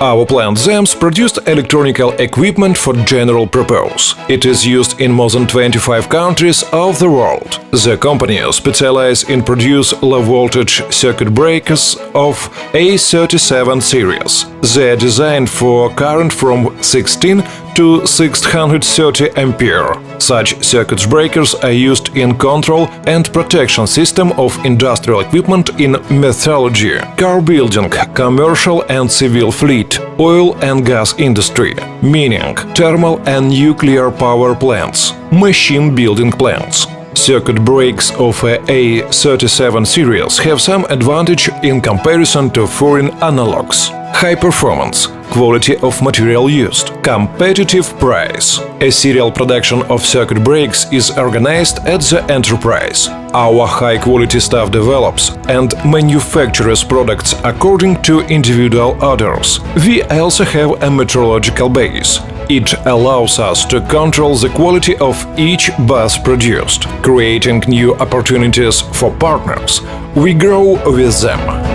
Our plant ZEMZ produced electronical equipment for general purpose. It is used in more than 25 countries of the world. The company specializes in produce low-voltage circuit breakers of A37 series. They are designed for current from 16 to 630 ampere. Such circuit breakers are used in control and protection system of industrial equipment in metallurgy, car building, commercial and civil fleet, oil and gas industry, mining, thermal and nuclear power plants, machine building plants. Circuit breakers of A37 series have some advantage in comparison to foreign analogs. High performance, quality of material used, competitive price. A serial production of circuit breakers is organized at the enterprise. Our high-quality staff develops and manufactures products according to individual orders. We also have a metrological base. It allows us to control the quality of each bus produced, creating new opportunities for partners. We grow with them.